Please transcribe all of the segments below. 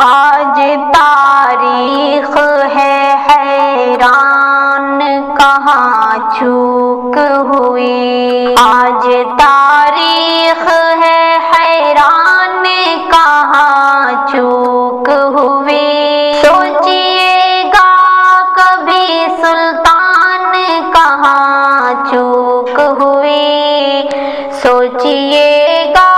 آج تاریخ ہے حیران کہاں چوک ہوئی، آج تاریخ ہے حیران کہاں چوک ہوئی، سوچئے گا کبھی سلطان کہاں چوک ہوئی، سوچئے گا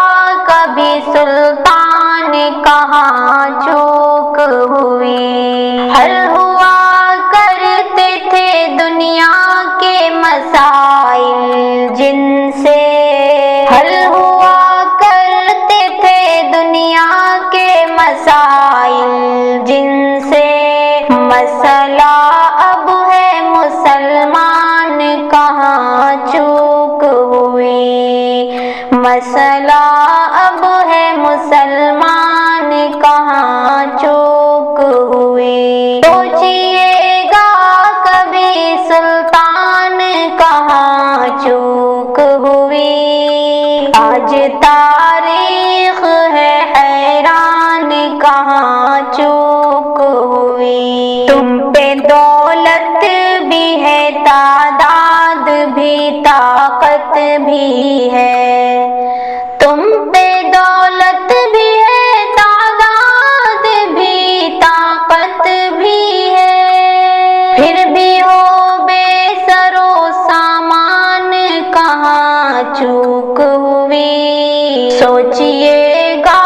کبھی سلطان کہاں چوک ہوئی۔ حل ہوا کرتے تھے دنیا کے مسائل جن سے، حل ہوا کرتے تھے دنیا کے مسائل جن سے، مسئلہ اب ہے مسلمان کہاں چوک ہوئی، مسئلہ اب ہے مسلمان کہاں چوک ہوئی، سوچئے گا کبھی سلطان کہاں چوک ہوئی، آج تاریخ ہے حیران کہاں چوک ہوئی، تم پہ دولت بھی ہے تعداد بھی طاقت بھی ہے، تم پہ دولت بھی ہے تعداد بھی طاقت بھی ہے، پھر بھی ہو بے سر و سامان کہاں چوک ہوئی، سوچئے گا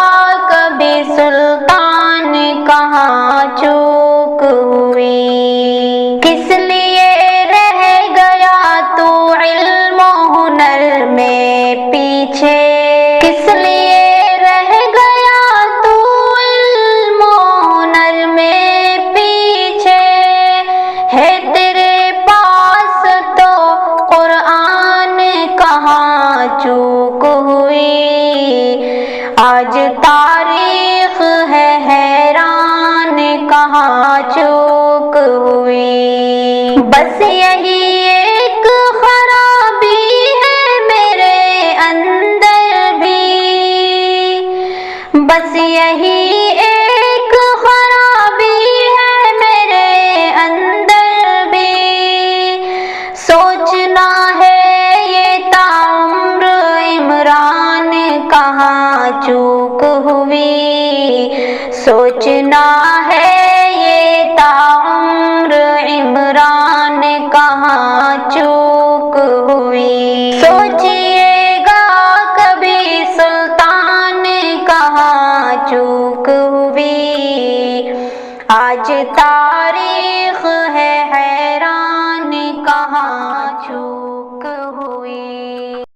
کبھی سلطان کہاں چوک ہوئی، کس لیے رہ گیا تو علم و ہنر میں پیچھے، کس لیے رہ گیا تو علم و ہنر میں پیچھے، ہے تیرے پاس تو قرآن کہاں چوک ہوئی، آج تاریخ ہے حیران کہاں چوک ہوئی، بس یہی ایک خرابی ہے میرے اندر بھی، بس یہی ایک خرابی ہے میرے اندر بھی، سوچنا ہے یہ تاعمر عمران کہاں چوک ہوئی، سوچنا ہے یہ تاعمر عمران کہاں چوک ہوئی، سوچئے گا کبھی سلطان کہاں چوک ہوئی، آج تاریخ ہے حیران کہاں چوک ہوئی۔